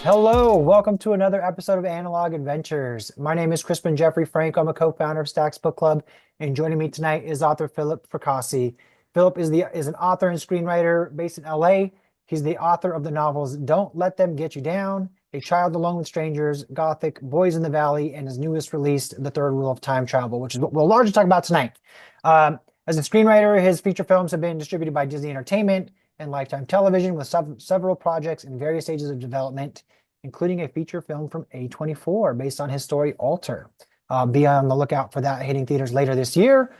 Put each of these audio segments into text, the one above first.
Hello, welcome to another episode of Analog Adventures. My name is Crispin Jeffrey Frank. I'm a co-founder of Stacks Book Club, and joining me tonight is author Philip Fracassi. Philip is an author and screenwriter based in LA. He's the author of the novels Don't Let Them Get You Down, A Child Alone with Strangers, Gothic, Boys in the Valley, and his newest release, The Third Rule of Time Travel, which is what we'll largely talk about tonight. As a screenwriter, his feature films have been distributed by Disney Entertainment and Lifetime Television with several projects in various stages of development, including a feature film from A24 based on his story Alter. Be on the lookout for that hitting theaters later this year.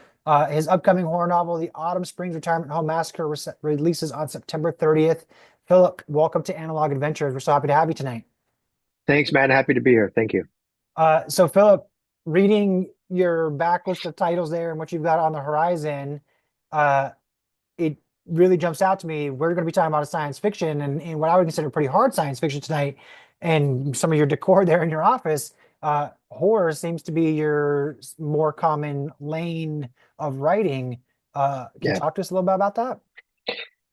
His upcoming horror novel, The Autumn Springs Retirement Home Massacre, releases on September 30th. Philip, welcome to Analog Adventures. We're so happy to have you tonight. Thanks, man. Happy to be here. Thank you. So Philip, reading your backlist of titles there and what you've got on the horizon, uh, it really jumps out to me. We're going to be talking about a science fiction and what I would consider pretty hard science fiction tonight. And some of your decor there in your office, horror seems to be your more common lane of writing. Can you Yeah. talk to us a little bit about that?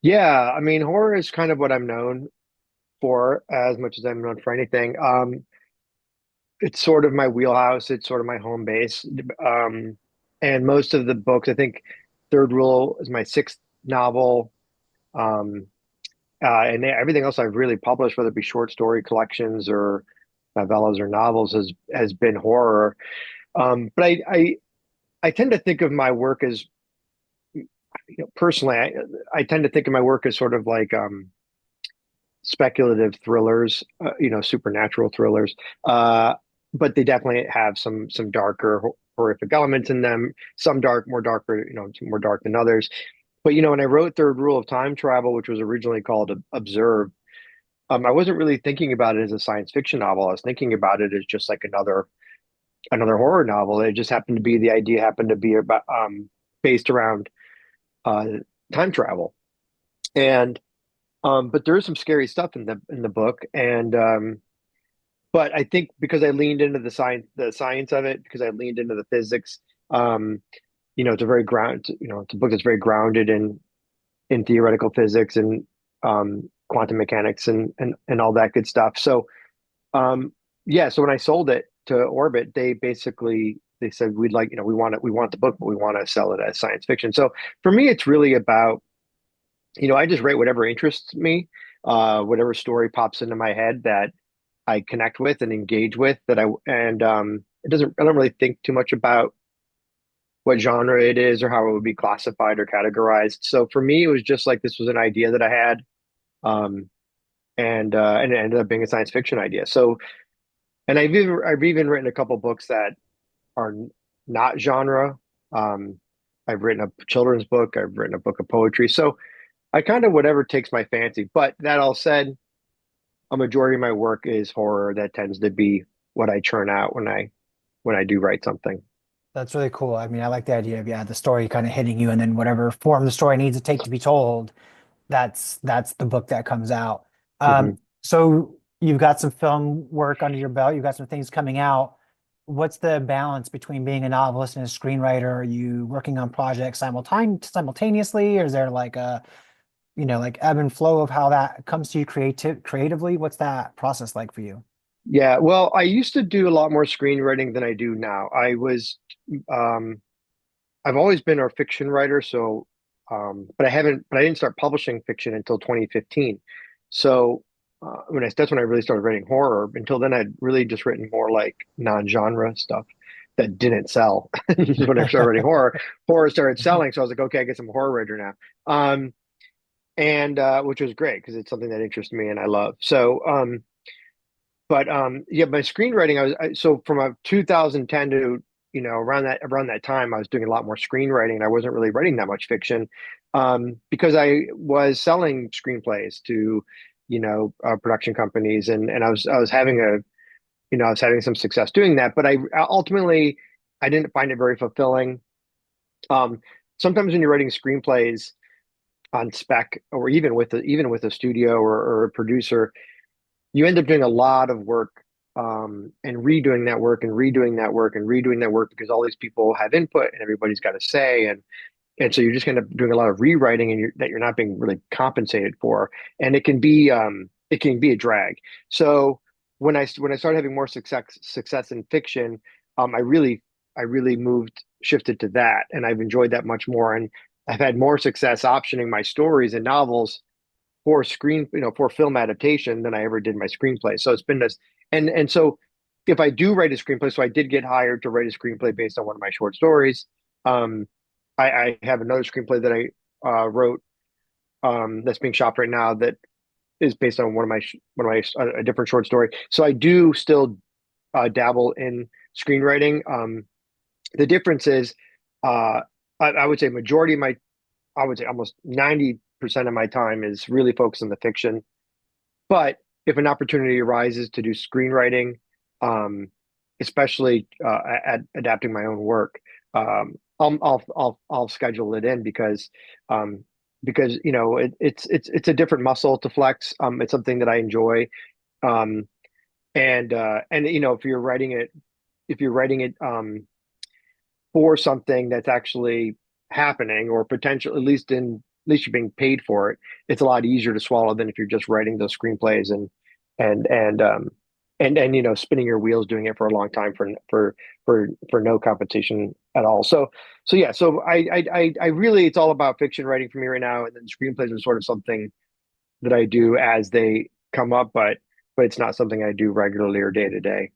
Yeah. I mean, horror is kind of what I'm known for as much as I'm known for anything. It's sort of my wheelhouse. It's sort of my home base. And most of the books, I think Third Rule is my sixth novel. Um, and everything else I've really published, whether it be short story collections or novellas or novels, has been horror. But I tend to think of my work as, personally, I tend to think of my work as sort of like speculative thrillers, supernatural thrillers. But they definitely have some darker, horrific elements in them. Some more darker, more dark than others. But when I wrote Third Rule of Time Travel, which was originally called Observe, I wasn't really thinking about it as a science fiction novel. I was thinking about it as just like another horror novel. It just happened to be the idea happened to be about based around uh, time travel. And but there is some scary stuff in the book, and but I think because I leaned into the science of it, because I leaned into the physics, um, it's a very it's a book that's very grounded in theoretical physics and quantum mechanics and all that good stuff. So um, yeah, so when I sold it to Orbit, they said we want the book, but we want to sell it as science fiction. So for me, it's really about I just write whatever interests me, whatever story pops into my head that I connect with and engage with. I don't really think too much about what genre it is or how it would be classified or categorized. So for me, it was just like this was an idea that I had, um, and it ended up being a science fiction idea. So, and I've even written a couple books that are not genre. Um, I've written a children's book. I've written a book of poetry. So I kind of whatever takes my fancy. But that all said, a majority of my work is horror. That tends to be what I churn out when I do write something. That's really cool. I mean, I like the idea of, yeah, the story kind of hitting you and then whatever form the story needs to take to be told, that's the book that comes out. Hmm. So you've got some film work under your belt, you've got some things coming out. What's the balance between being a novelist and a screenwriter? Are you working on projects simultaneously, or is there like a, like ebb and flow of how that comes to you creatively? What's that process like for you? Yeah, well, I used to do a lot more screenwriting than I do now. Um, I've always been a fiction writer, so, but I didn't start publishing fiction until 2015. So, that's when I really started writing horror. Until then, I'd really just written more like non-genre stuff that didn't sell. When I started writing horror started selling. So I was like, okay, I guess I'm a horror writer now. And which was great because it's something that interests me and I love. Yeah, my screenwriting, so from 2010 to around that time, I was doing a lot more screenwriting, and I wasn't really writing that much fiction, because I was selling screenplays to production companies, and I was having some success doing that, but I ultimately I didn't find it very fulfilling. Um, Sometimes when you're writing screenplays on spec, or even with a studio or a producer, you end up doing a lot of work, and redoing that work and redoing that work and redoing that work because all these people have input and everybody's got a say, and so you're just end up doing a lot of rewriting that you're not being really compensated for, and it can be a drag. So when I started having more success in fiction, I really shifted to that, and I've enjoyed that much more. And I've had more success optioning my stories and novels for for film adaptation than I ever did my screenplay. So it's been this, and so if I do write a screenplay, so I did get hired to write a screenplay based on one of my short stories. Um, I have another screenplay that I wrote that's being shopped right now that is based on one of my a different short story. So I do still dabble in screenwriting. The difference is, I would say majority of my, I would say almost 90% of my time is really focused on the fiction. But if an opportunity arises to do screenwriting, um, especially at adapting my own work, I'll schedule it in um, because it's a different muscle to flex. It's something that I enjoy, um, and if you're writing it for something that's actually happening or potential, at least you're being paid for it, it's a lot easier to swallow than if you're just writing those screenplays and and um and spinning your wheels doing it for a long time for no compensation at all. So yeah, so I really, it's all about fiction writing for me right now, and then screenplays are sort of something that I do as they come up, but it's not something I do regularly or day to day.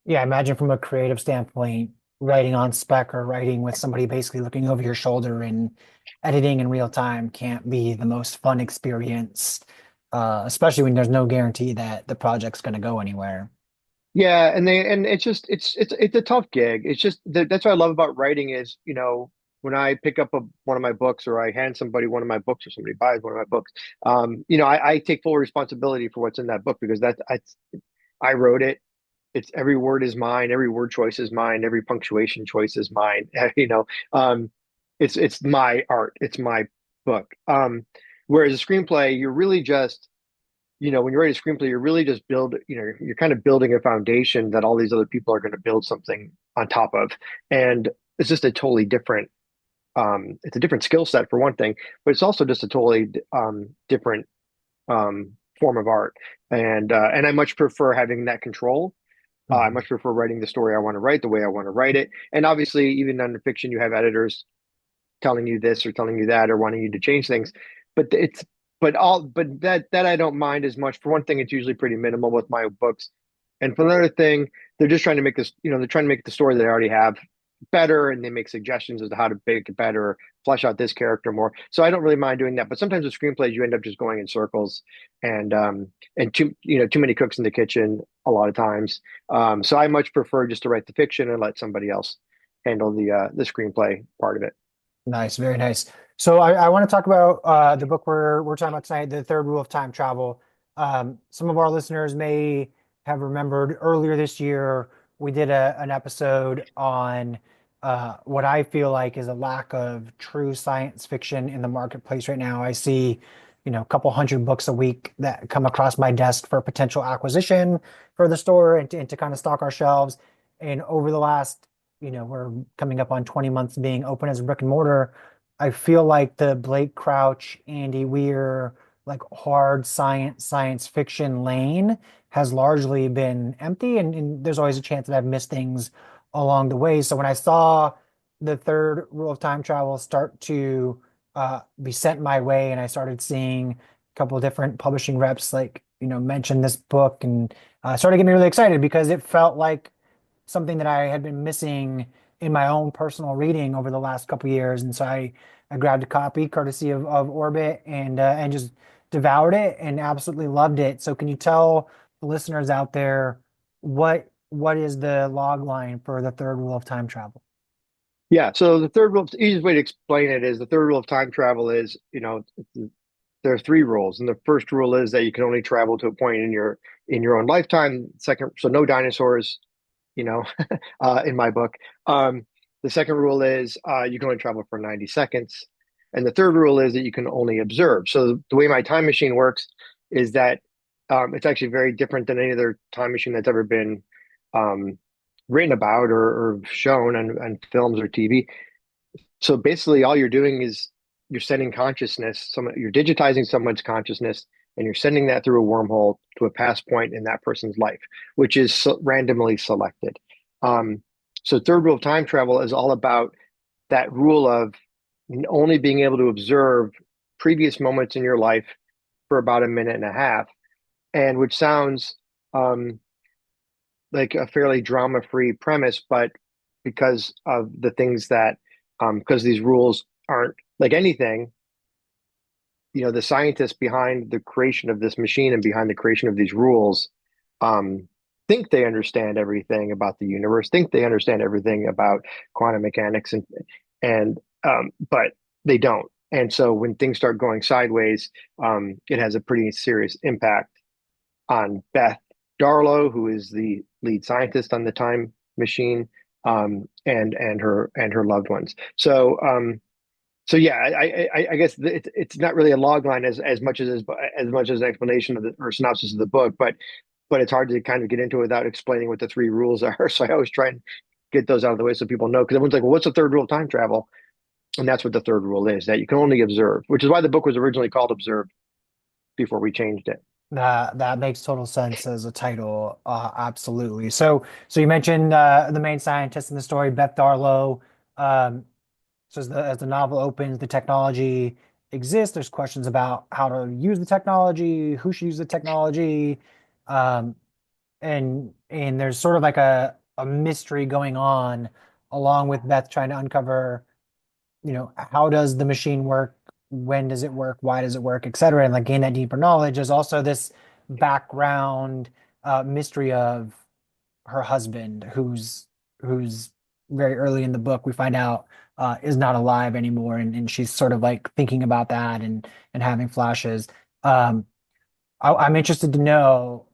Yeah, I imagine from a creative standpoint, writing on spec or writing with somebody basically looking over your shoulder and editing in real time can't be the most fun experience, especially when there's no guarantee that the project's going to go anywhere. Yeah, and it's just it's a tough gig. It's just that's what I love about writing is, when I pick up one of my books or I hand somebody one of my books or somebody buys one of my books, I take full responsibility for what's in that book because I wrote it. It's every word is mine, every word choice is mine, every punctuation choice is mine. It's my art, it's my book. Whereas a screenplay, you're really just when you write a screenplay, you're really just you're kind of building a foundation that all these other people are going to build something on top of. And it's just a totally different, it's a different skill set for one thing, but it's also just a totally different form of art. And I much prefer having that control. I Mhm. much prefer writing the story I want to write the way I want to write it. And obviously, even under fiction, you have editors telling you this or telling you that or wanting you to change things. But it's but that I don't mind as much. For one thing, it's usually pretty minimal with my books. And for another thing, they're just trying to make this, they're trying to make the story that I already have better, and they make suggestions as to how to make it better, flesh out this character more. So I don't really mind doing that. But sometimes with screenplays, you end up just going in circles and too many cooks in the kitchen a lot of times. So I much prefer just to write the fiction and let somebody else handle the screenplay part of it. Nice, very nice. So I want to talk about the book we're talking about tonight, The Third Rule of Time Travel. Some of our listeners may have remembered earlier this year we did an episode on what I feel like is a lack of true science fiction in the marketplace right now. I see, a couple hundred books a week that come across my desk for potential acquisition for the store and to kind of stock our shelves. And over the last we're coming up on 20 months being open as a brick and mortar. I feel like the Blake Crouch, Andy Weir, like hard science fiction lane has largely been empty, and there's always a chance that I've missed things along the way. So when I saw the third rule of time travel start to be sent my way, and I started seeing a couple of different publishing reps like mention this book, and started getting really excited because it felt like something that I had been missing in my own personal reading over the last couple years. And so I grabbed a copy courtesy of Orbit and just devoured it and absolutely loved it. So can you tell the listeners out there what is the log line for the third rule of time travel? Yeah, so the easiest way to explain it is the third rule of time travel is, there are three rules, and the first rule is that you can only travel to a point in your own lifetime. Second, so no dinosaurs, you know, in my book. The second rule is you can only travel for 90 seconds, and the third rule is that you can only observe. So the way my time machine works is that it's actually very different than any other time machine that's ever been um, written about or shown on films or TV. So basically, all you're doing is you're sending consciousness, you're digitizing someone's consciousness and you're sending that through a wormhole to a past point in that person's life, which is randomly selected. Um, so third rule of time travel is all about that rule of only being able to observe previous moments in your life for about a minute and a half, and which sounds um, like a fairly drama-free premise, but because of the things that, because these rules aren't like anything, the scientists behind the creation of this machine and behind the creation of these rules, um, think they understand everything about the universe, think they understand everything about quantum mechanics, and but they don't. And so when things start going sideways, it has a pretty serious impact on Beth Darlow, who is the lead scientist on the time machine, and her loved ones. So yeah, I guess it's not really a log line as much as an explanation of the or synopsis of the book, but it's hard to kind of get into it without explaining what the three rules are. So I always try and get those out of the way so people know, because everyone's like, well, what's the third rule of time travel? And that's what the third rule is, that you can only observe, which is why the book was originally called Observe before we changed it. That makes total sense as a title. Absolutely. So you mentioned the main scientist in the story, Beth Darlow. Um, so as the novel opens, the technology exists. There's questions about how to use the technology, who should use the technology, um, and there's sort of like a mystery going on, along with Beth trying to uncover, how does the machine work? When does it work? Why does it work, et cetera, and like gain that deeper knowledge. There's also this background mystery of her husband, who's very early in the book we find out is not alive anymore, and she's sort of like thinking about that and having flashes. Um, I'm interested to know,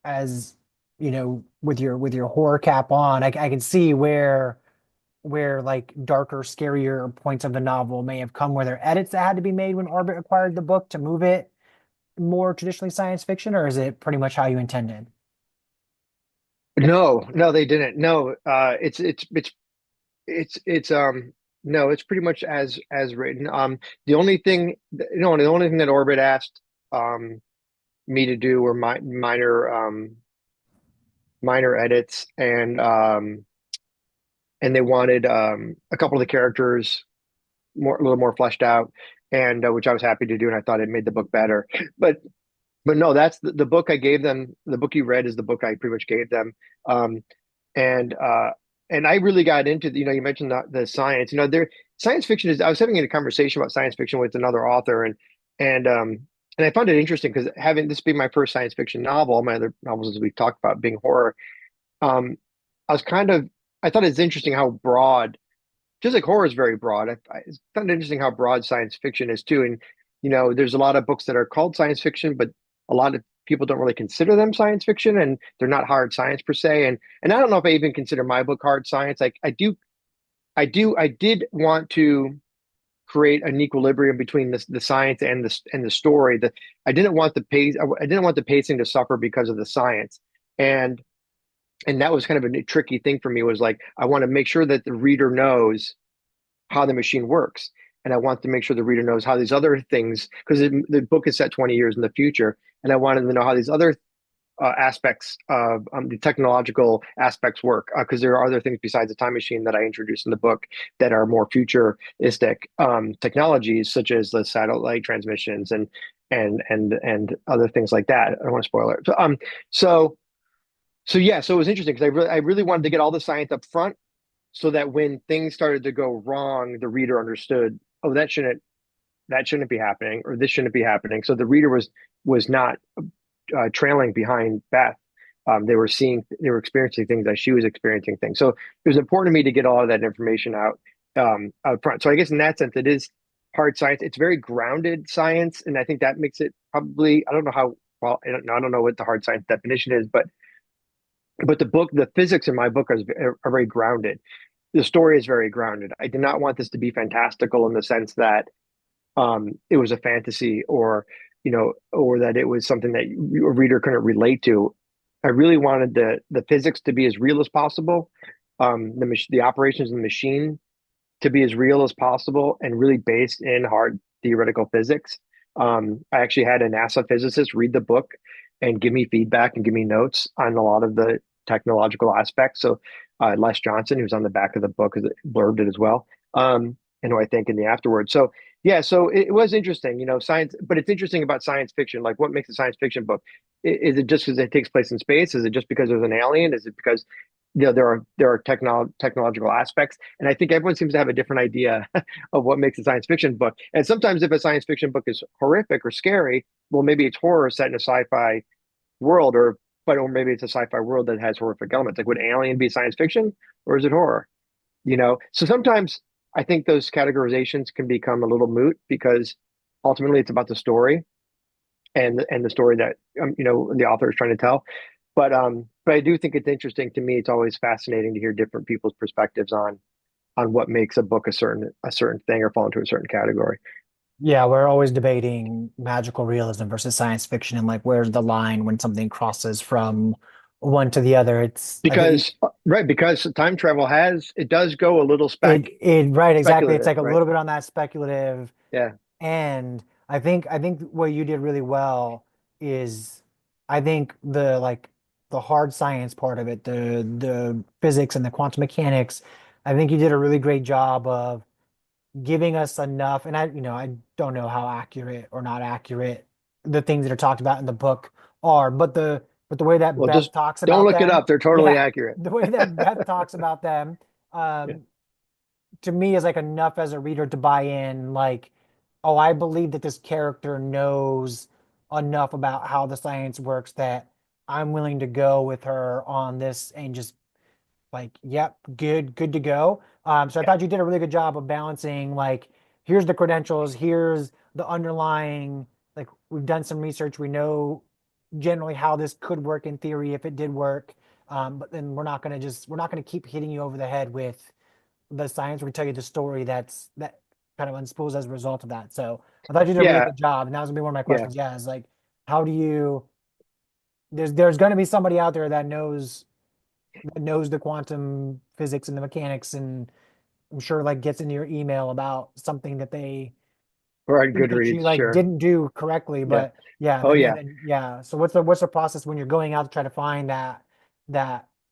as with your horror cap on, I can see where like darker, scarier points of the novel may have come, where there are edits that had to be made when Orbit acquired the book to move it more traditionally science fiction, or is it pretty much how you intended? No, no, they didn't. No, it's no, it's pretty much as written. The only thing that Orbit asked um me to do were minor edits, and they wanted a couple of the characters a little more fleshed out, and which I was happy to do, and I thought it made the book better. But but no, that's the book I gave them. The book you read is the book I pretty much gave them. Um, and I really got into you mentioned the science. Science fiction is. I was having a conversation about science fiction with another author, and um and I found it interesting because having this be my first science fiction novel, all my other novels, as we've talked about, being horror. Um, I was kind of I thought it's interesting how broad, just like horror is very broad. I found it interesting how broad science fiction is too. And there's a lot of books that are called science fiction, but a lot of people don't really consider them science fiction, and they're not hard science per se. And I don't know if I even consider my book hard science. Like I did want to create an equilibrium between the science and the story. That I didn't want the pacing to suffer because of the science. And and that was kind of a tricky thing for me, was like I want to make sure that the reader knows how the machine works. And I want to make sure the reader knows how these other things, because the book is set 20 years in the future. And I wanted to know how these other aspects of the technological aspects work, because there are other things besides the time machine that I introduced in the book that are more futuristic technologies, such as the satellite transmissions and other things like that. I don't want to spoil it. So yeah, so it was interesting because I really wanted to get all the science up front, so that when things started to go wrong, the reader understood, oh, that shouldn't be happening, or this shouldn't be happening. So the reader was not trailing behind Beth. They were experiencing things as she was experiencing things. So it was important to me to get all of that information out front. So I guess in that sense, it is hard science. It's very grounded science, and I think that makes it probably. I don't know how well. I don't know what the hard science definition is, but the physics in my book are very grounded. The story is very grounded. I did not want this to be fantastical in the sense that it was a fantasy, or that it was something that a reader couldn't relate to. I really wanted the physics to be as real as possible, the operations of the machine to be as real as possible, and really based in hard theoretical physics. I actually had a NASA physicist read the book and give me feedback and give me notes on a lot of the technological aspects. So Les Johnson, who's on the back of the book, blurbed it as well. And who I think in the afterwards. So yeah, so it was interesting, science, but it's interesting about science fiction. Like, what makes a science fiction book? Is it just because it takes place in space? Is it just because there's an alien? Is it because there are technological aspects? And I think everyone seems to have a different idea of what makes a science fiction book. And sometimes if a science fiction book is horrific or scary, well, maybe it's horror set in a sci-fi world, or maybe it's a sci-fi world that has horrific elements. Like, would Alien be science fiction or is it horror? So sometimes I think those categorizations can become a little moot because ultimately it's about the story and the story that the author is trying to tell. But I do think it's interesting to me. It's always fascinating to hear different people's perspectives on what makes a book a certain thing or fall into a certain category. Yeah, we're always debating magical realism versus science fiction and like where's the line when something crosses from one to the other. It's I think Because time travel it does go a little it right, exactly. It's speculative, like a right? little bit on that speculative. Yeah. And I think what you did really well is I think the hard science part of it, the physics and the quantum mechanics, I think you did a really great job of giving us enough, and I don't know how accurate or not accurate the things that are talked about in the book are, but the way that Well, Beth just talks don't about look it them, up. They're totally yeah, accurate. the way that Beth talks about them, Yeah. um, to me is like enough as a reader to buy in, like, oh, I believe that this character knows enough about how the science works that I'm willing to go with her on this and just like, yep, good to go. So I Yeah. thought you did a really good job of balancing, like, here's the credentials, here's the underlying, like, we've done some research, we know generally how this could work in theory if it did work. But then we're not gonna keep hitting you over the head with the science. We tell you the story that kind of unspools as a result of that. So I thought you did a really Yeah. good job. And that was gonna be one of my Yeah. questions. Yeah, is like, how do you, there's gonna be somebody out there that knows the quantum physics and the mechanics, and I'm sure like gets into your email about something that they Or on think that you Goodreads, like sure. didn't do correctly. Yeah. But yeah, Oh, and yeah. then yeah. So what's the process when you're going out to try to find that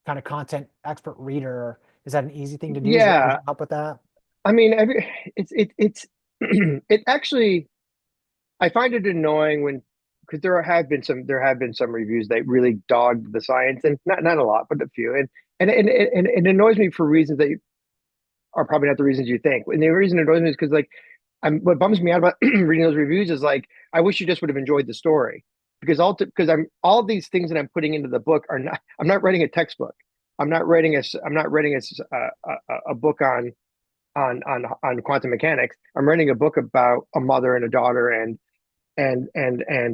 kind of content expert reader? Is that an easy thing to do? Does Yeah. it help with that? I mean, it's it actually, I find it annoying when, because there have been some reviews that really dogged the science, and not a lot, but a few, and it annoys me for reasons that are probably not the reasons you think. And the reason it annoys me is because, like, what bums me out about reading those reviews is, like, I wish you just would have enjoyed the story, because all these things that I'm putting into the book are not. I'm not writing a textbook. I'm not writing a book on quantum mechanics. I'm writing a book about a mother and a daughter and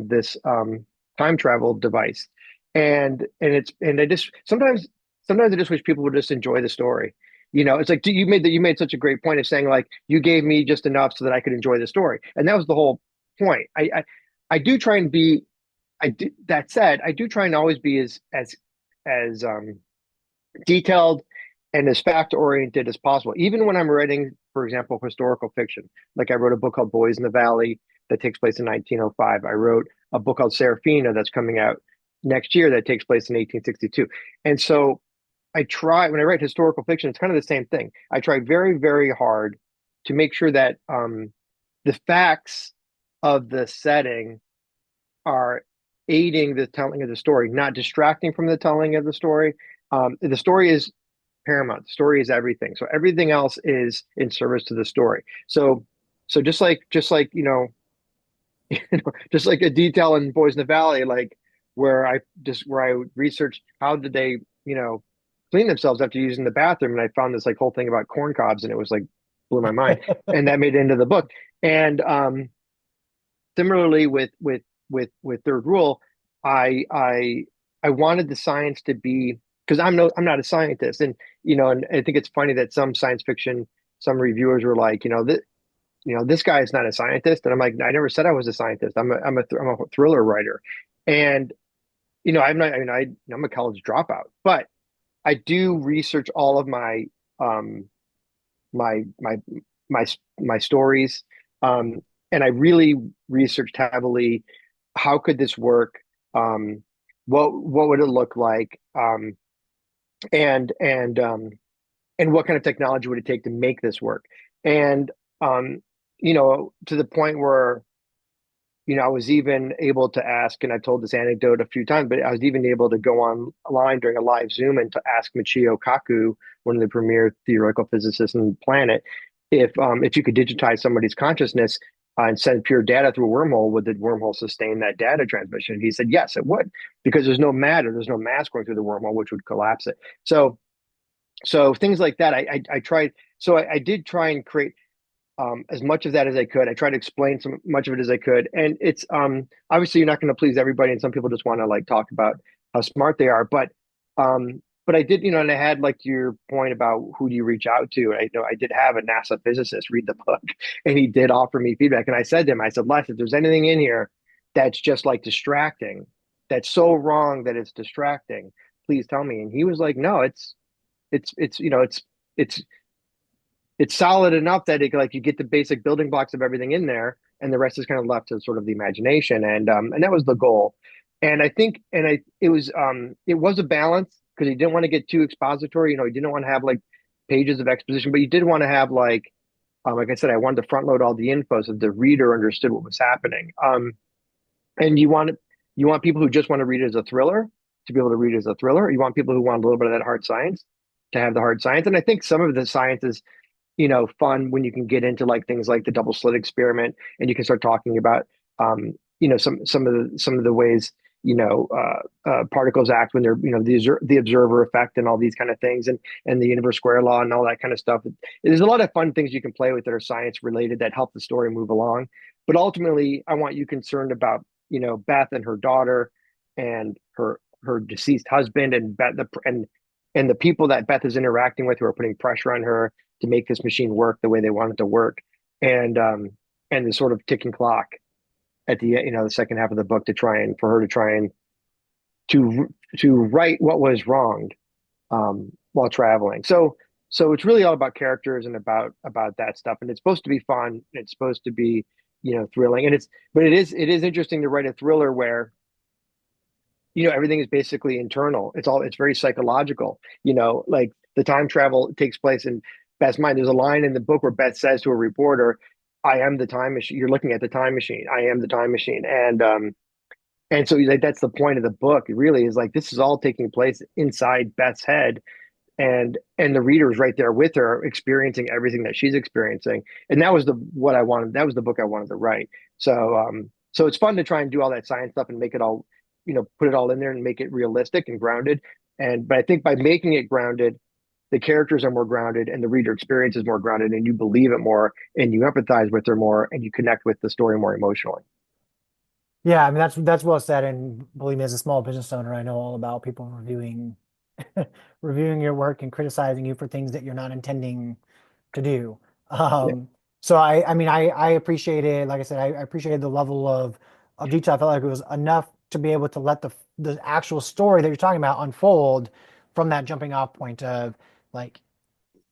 this time travel device. And I just sometimes I just wish people would just enjoy the story. It's like, you made such a great point of saying, like, you gave me just enough so that I could enjoy the story, and that was the whole point. I do try and be. That said, I do try and always be as detailed and as fact oriented as possible, even when I'm writing, for example, historical fiction. Like, I wrote a book called Boys in the Valley that takes place in 1905. I wrote a book called Serafina that's coming out next year that takes place in 1862. And so when I write historical fiction, it's kind of the same thing. I try very, very hard to make sure that the facts of the setting are aiding the telling of the story, not distracting from the telling of the story. The story is paramount. The story is everything. So everything else is in service to the story. So just like just like a detail in Boys in the Valley, like where I researched how did they clean themselves after using the bathroom, and I found this like whole thing about corn cobs, and it was like blew my mind, and that made it into the book. And similarly with Third Rule, I I wanted the science to be, because I'm not a scientist, and I think it's funny that some reviewers were like, this guy is not a scientist, and I'm like, I never said I was a scientist. I'm a thriller writer, and I'm not. I mean, I'm a college dropout, but I do research all of um my my my stories. and I really researched heavily how could this work, um, what would it look like, and and um, and what kind of technology would it take to make this work, and um, to the point where I was even able to ask, and I've told this anecdote a few times, but I was even able to go online during a live Zoom and to ask Michio Kaku, one of the premier theoretical physicists on the planet, if you could digitize somebody's consciousness and send pure data through a wormhole, would the wormhole sustain that data transmission? He said yes, it would, because there's no matter, there's no mass going through the wormhole, which would collapse it. So things like that, I tried. So I did try and create as much of that as I could. I tried to explain so much of it as I could, and it's obviously you're not going to please everybody, and some people just want to like talk about how smart they are. But I did, and I had like your point about who do you reach out to. I know I did have a NASA physicist read the book, and he did offer me feedback. And I said to him, I said, Les, if there's anything in here that's just like distracting, that's so wrong that it's distracting, please tell me. And he was like, no, it's it's it's solid enough that like you get the basic building blocks of everything in there, and the rest is kind of left to sort of the imagination, and that was the goal. And I think, and I it was a balance because he didn't want to get too expository. He didn't want to have like pages of exposition, but you did want to have like I said, I wanted to front load all the info so the reader understood what was happening. And you want people who just want to read it as a thriller to be able to read it as a thriller. You want people who want a little bit of that hard science to have the hard science. And I think some of the science is fun when you can get into like things like the double slit experiment, and you can start talking about, some of the ways, particles act when they're, the observer effect and all these kind of things, and the universe square law and all that kind of stuff. There's a lot of fun things you can play with that are science related that help the story move along. But ultimately, I want you concerned about, Beth and her daughter and her deceased husband and Beth and the people that Beth is interacting with who are putting pressure on her to make this machine work the way they want it to work, and the sort of ticking clock at the second half of the book to try and for her to try and to right what was wronged while traveling. So it's really all about characters and about that stuff, and it's supposed to be fun. And it's supposed to be thrilling, and it is interesting to write a thriller where everything is basically internal. It's very psychological. Like the time travel takes place in Beth's mind. There's a line in the book where Beth says to a reporter, "I am the time machine. You're looking at the time machine. I am the time machine." And so like that's the point of the book. It really is like this is all taking place inside Beth's head, and the reader is right there with her, experiencing everything that she's experiencing. And that was the what I wanted. That was the book I wanted to write. So it's fun to try and do all that science stuff and make it all, put it all in there and make it realistic and grounded. But I think by making it grounded, the characters are more grounded and the reader experience is more grounded, and you believe it more and you empathize with her more and you connect with the story more emotionally. Yeah, I mean that's well said. And believe me, as a small business owner, I know all about people reviewing reviewing your work and criticizing you for things that you're not intending to do. Yeah. So I mean I appreciated, like I said, I appreciated the level of detail. I felt like it was enough to be able to let the actual story that you're talking about unfold from that jumping off point of like,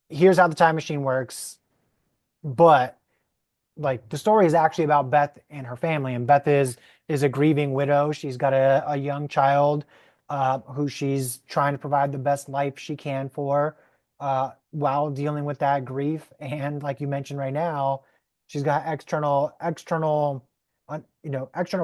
here's how the time machine works, but like the story is actually about Beth and her family, and Beth is a grieving widow. She's got a young child who she's trying to provide the best life she can for while dealing with that grief. And like you mentioned right now, she's got external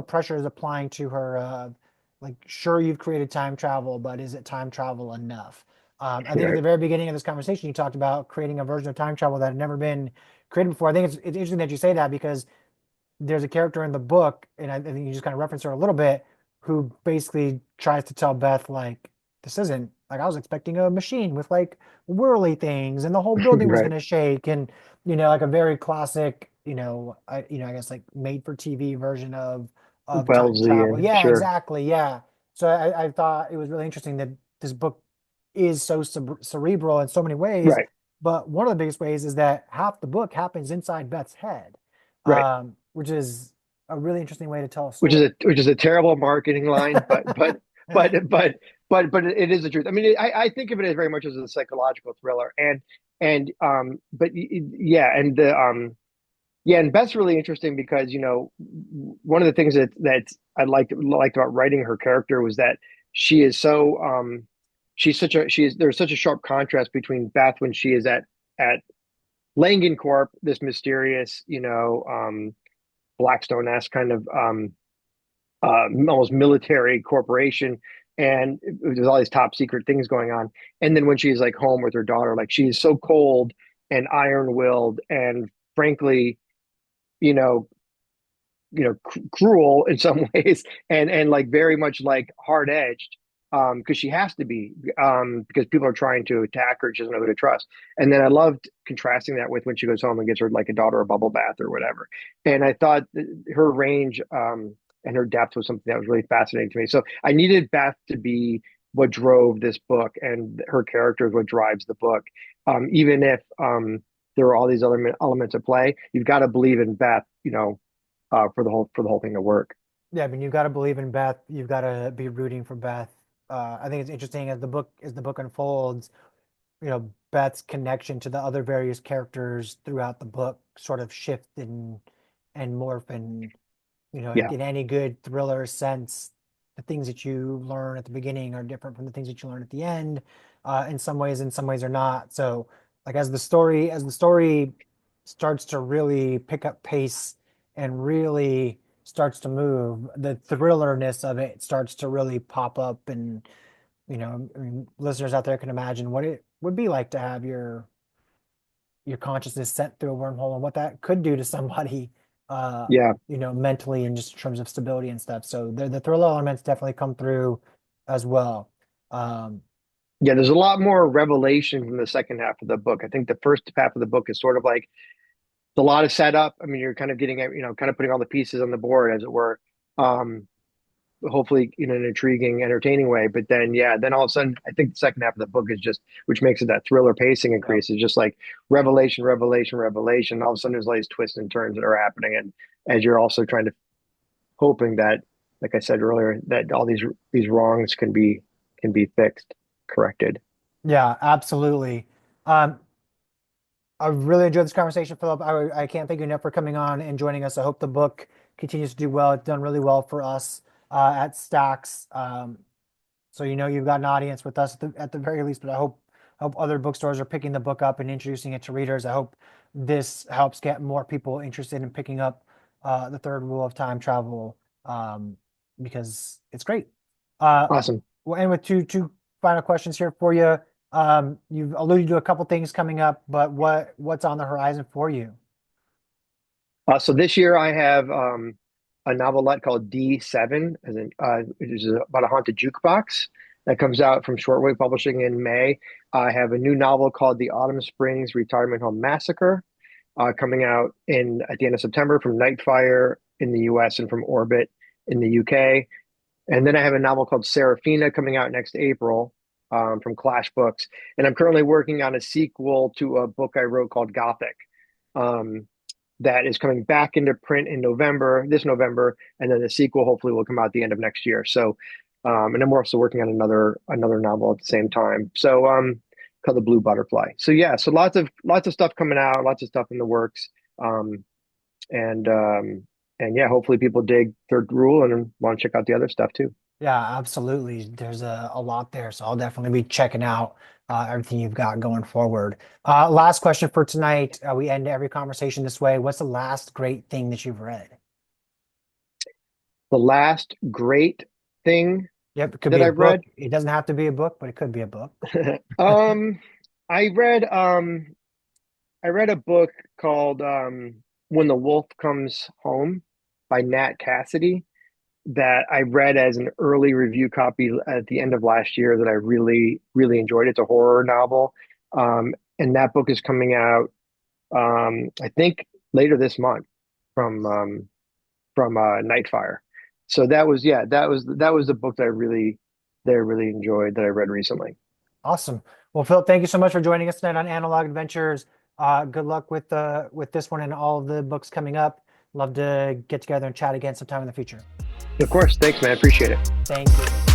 pressures applying to her. Like, sure, you've created time travel, but is it time travel enough? I think at Right. the very beginning of this conversation, you talked about creating a version of time travel that had never been created before. I think it's interesting that you say that because there's a character in the book, and I think you just kind of referenced her a little bit, who basically tries to tell Beth like, this isn't like I was expecting a machine with like whirly things, and the whole building was Right. gonna shake, and like a very classic, I guess like made for TV version of time travel. Wellesian, Yeah, sure. exactly. Yeah. So I thought it was really interesting that this book is so cerebral in so many ways, Right. but one of the biggest ways is that half the book happens inside Beth's head, Right. which is a really interesting way to tell a which is story. a terrible marketing line, but it is the truth. I mean, I think of it as very much as a psychological thriller, and but yeah, and Yeah, and Beth's really interesting because, one of the things that I liked about writing her character was that she is so there's such a sharp contrast between Beth when she is at Langan Corp, this mysterious, Blackstone-esque kind of almost military corporation, and there's all these top secret things going on. And then when she's like home with her daughter, like she's so cold and iron-willed and frankly, you know, cruel in some ways, and like very much like hard edged, because she has to be, because people are trying to attack her. She doesn't know who to trust. And then I loved contrasting that with when she goes home and gives her like a daughter a bubble bath or whatever. And I thought her range, and her depth was something that was really fascinating to me. So I needed Beth to be what drove this book, and her character is what drives the book. Even if there are all these other elements at play, you've got to believe in Beth, for the whole thing to work. Yeah, I mean, you've got to believe in Beth. You've got to be rooting for Beth. I think it's interesting as the book unfolds, Beth's connection to the other various characters throughout the book sort of shift and morph, and Yeah, in any good thriller sense, the things that you learn at the beginning are different from the things that you learn at the end, in some ways are not. So like as the story starts to really pick up pace and really starts to move, the thrillerness of it starts to really pop up. And I mean, listeners out there can imagine what it would be like to have your consciousness sent through a wormhole and what that could do to somebody, yeah, mentally and just in terms of stability and stuff. So the thriller elements definitely come through as well. Um, yeah. There's a lot more revelation in the second half of the book. I think the first half of the book is sort of like a lot of setup. I mean, you're kind of getting, kind of putting all the pieces on the board, as it were. Um, Hopefully in an intriguing, entertaining way. But then, yeah, then all of a sudden, I think the second half of the book is just, which makes it that thriller pacing yeah. increase, is just like revelation, revelation, revelation. All of a sudden, there's all these twists and turns that are happening, and as you're also trying to hoping that, like I said earlier, that all these wrongs can be fixed, corrected. Yeah, absolutely. Um, I really enjoyed this conversation, Philip. I can't thank you enough for coming on and joining us. I hope the book continues to do well. It's done really well for us at Stacks. So you've got an audience with us at the very least, but I hope other bookstores are picking the book up and introducing it to readers. I hope this helps get more people interested in picking up the third rule of time travel, because it's great. Uh, Awesome. we'll end with two final questions here for you. You've alluded to a couple things coming up, but what's on the horizon for you? So this year I have a novelette called D7, it is about a haunted jukebox that comes out from Shortwave Publishing in May. I have a new novel called The Autumn Springs Retirement Home Massacre, coming out in at the end of September from Nightfire in the US and from Orbit in the UK. And then I have a novel called Serafina coming out next April, from Clash Books. And I'm currently working on a sequel to a book I wrote called Gothic. Um, that is coming back into print in this November, and then the sequel hopefully will come out at the end of next year. So, and I'm also working on another novel at the same time. So, called The Blue Butterfly. So yeah, so lots of stuff coming out, lots of stuff in the works, um, and yeah, hopefully people dig Third Rule and want to check out the other stuff too. Yeah, absolutely. There's a lot there, so I'll definitely be checking out everything you've got going forward. Last question for tonight. We end every conversation this way. What's the last great thing that you've read? The last great thing Yep, it could be that a I've book. read, It doesn't have to be a book, but it could be a book. um, I read I read a book called When the Wolf Comes Home by Nat Cassidy that I read as an early review copy at the end of last year that I really, really enjoyed. It's a horror novel. And that book is coming out, I think later this month from, Nightfire. So yeah, that was the book that I really enjoyed that I read recently. Awesome. Well, Philip, thank you so much for joining us tonight on Analog Adventures. Good luck with this one and all of the books coming up. Love to get together and chat again sometime in the future. Of course, thanks, man. I appreciate it. Thank you.